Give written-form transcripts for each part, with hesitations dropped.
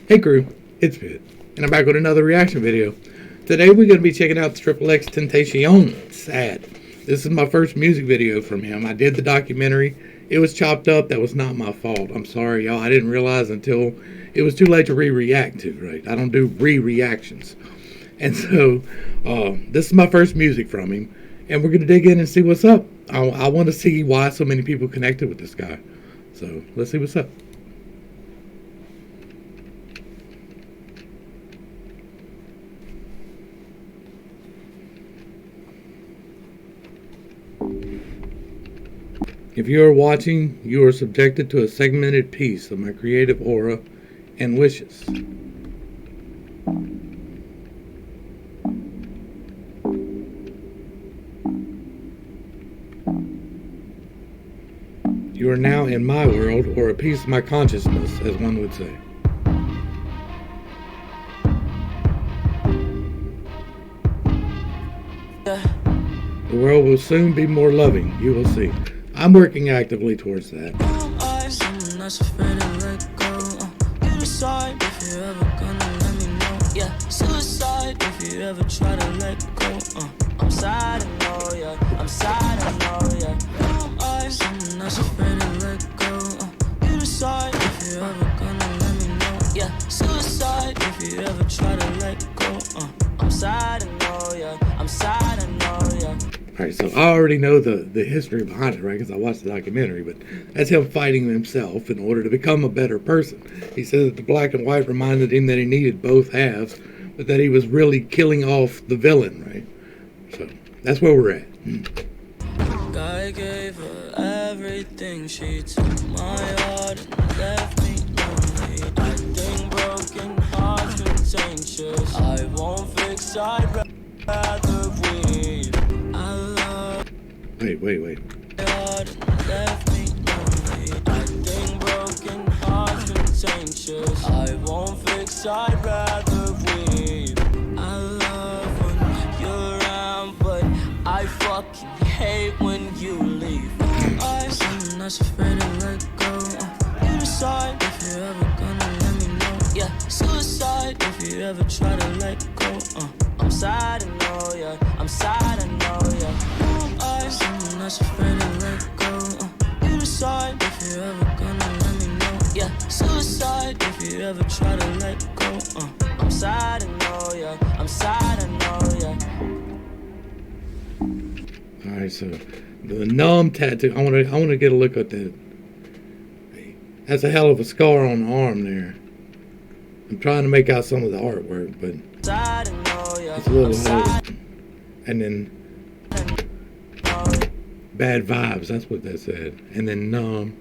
Hey crew, it's Pitt, and I'm back with another reaction video. Today we're going to be checking out the XXXTENTACION SAD. This is my first music video from him. I did the documentary. It was chopped up. That was not my fault. I'm sorry, y'all. I didn't realize until it was too late to re-react to, right? I don't do re-reactions. And so, this is my first music from him, and we're going to dig in and see what's up. I want to see why so many people connected with this guy. So, let's see what's up. If you are watching, you are subjected to a segmented piece of my creative aura and wishes. You are now in my world, or a piece of my consciousness, as one would say. The world will soon be more loving, you will see. I'm working actively towards that. Suicide if you ever try to let go. I'm sad, I know, yeah. I'm sad, I know, yeah. Someone that's afraid to let go. You decide if you're ever gonna let me know. Yeah, suicide if you ever try to let go. I'm sad, I know, yeah. I'm sad, I know, yeah. Alright, so I already know the history behind it, right? Because I watched the documentary, but that's him fighting himself in order to become a better person. He said that the black and white reminded him that he needed both halves, but that he was really killing off the villain, right? So that's where we're at. I gave her everything, she took my heart and left me lonely. I think broken hearts contentious. I won't fix, I'd rather weep. I love Wait. heart and left me lonely. I think broken hearts contentious. I won't fix, I'd rather weep. I love when you're around, but I fucking hate when you leave. I'm not afraid to let go. You decide if you're ever gonna let me know. Yeah, suicide if you ever try to let go. I'm sad, I know, yeah. I'm sad, I know, yeah. I'm not afraid to let go. You decide if you're ever gonna let me know. Yeah, suicide if you ever try to let go. I'm sad, I know, yeah. I'm sad, I know, yeah. Alright, so the numb tattoo. I want to get a look at that. That's a hell of a scar on the arm there. I'm trying to make out some of the artwork, but it's a little hard. And then bad vibes, that's what that said. And then numb.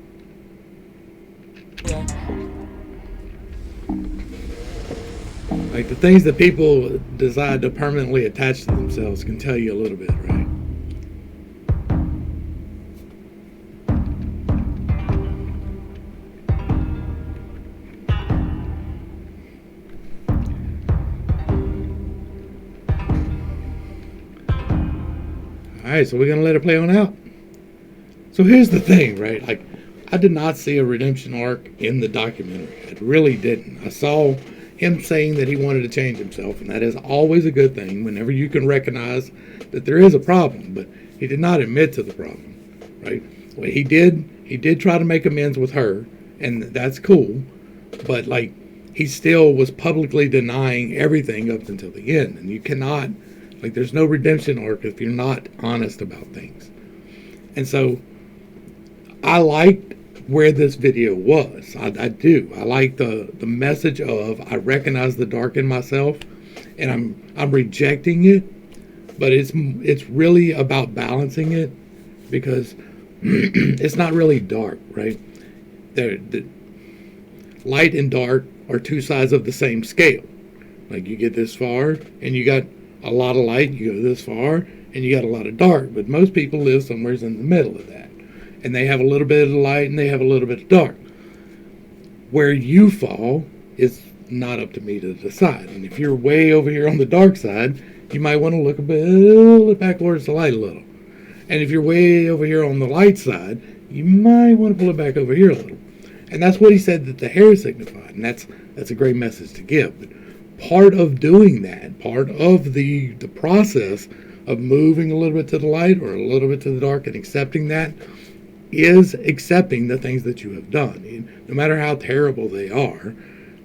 Like the things that people decide to permanently attach to themselves can tell you a little bit, right? Alright, so we're going to let it play on out. So here's the thing, right? Like, I did not see a redemption arc in the documentary. I really didn't. I saw him saying that he wanted to change himself, and that is always a good thing whenever you can recognize that there is a problem, but he did not admit to the problem, right? Well, he did try to make amends with her, and that's cool, but like, he still was publicly denying everything up until the end, and you cannot, like, there's no redemption arc if you're not honest about things. And so I liked where this video was. I do. I like the message of I recognize the dark in myself, and I'm rejecting it, but it's really about balancing it, because it's not really dark, right? The light and dark are two sides of the same scale. Like, you get this far and you got a lot of light, you go this far and you got a lot of dark, but most people live somewhere in the middle of that, and they have a little bit of light and they have a little bit of dark. Where you fall is not up to me to decide, and if you're way over here on the dark side, you might want to look a bit back towards the light a little, and if you're way over here on the light side, you might want to pull it back over here a little. And that's what he said that the hair signified. And that's a great message to give. But part of doing that, part of the process of moving a little bit to the light or a little bit to the dark and accepting that is accepting the things that you have done. And no matter how terrible they are,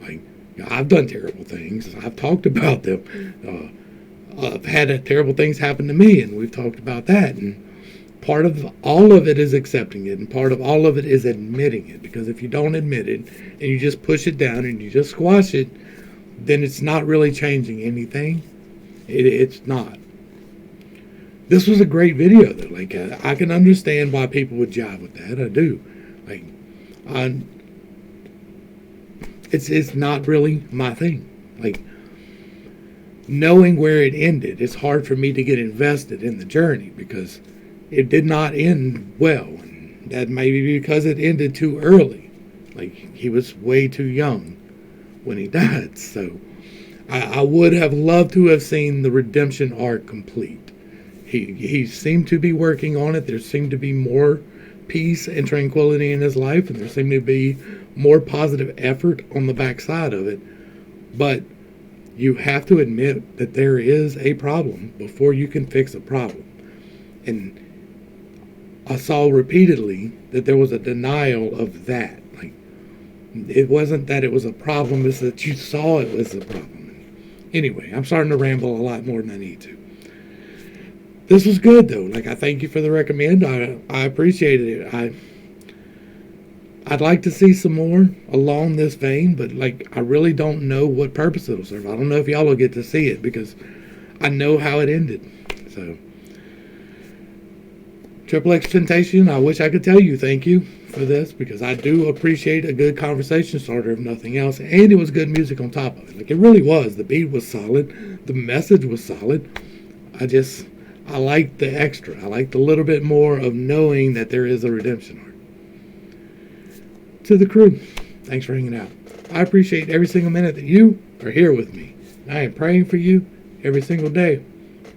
like, I've done terrible things. I've talked about them. I've had terrible things happen to me, and we've talked about that. And part of all of it is accepting it, and part of all of it is admitting it. Because if you don't admit it, and you just push it down and you just squash it, then it's not really changing anything. It's not. This was a great video, though. Like, I can understand why people would jive with that. I do. Like, it's not really my thing. Like, knowing where it ended, it's hard for me to get invested in the journey because it did not end well. And that may be because it ended too early. Like, he was way too young when he died. So I would have loved to have seen the redemption arc complete. He seemed to be working on it. There seemed to be more peace and tranquility in his life, and there seemed to be more positive effort on the backside of it. But you have to admit that there is a problem before you can fix a problem. And I saw repeatedly that there was a denial of that. Like, it wasn't that it was a problem, it's that you saw it was a problem. Anyway, I'm starting to ramble a lot more than I need to. This was good, though. Like, I thank you for the recommend. I appreciated it. I'd like to see some more along this vein, but, like, I really don't know what purpose it'll serve. I don't know if y'all will get to see it because I know how it ended. So, XXXTentacion, I wish I could tell you thank you for this because I do appreciate a good conversation starter, if nothing else. And it was good music on top of it. Like, it really was. The beat was solid. The message was solid. I like the extra. I like the little bit more of knowing that there is a redemption arc. To the crew, thanks for hanging out. I appreciate every single minute that you are here with me. I am praying for you every single day.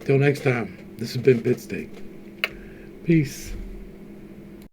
Till next time, this has been pittstake. Peace.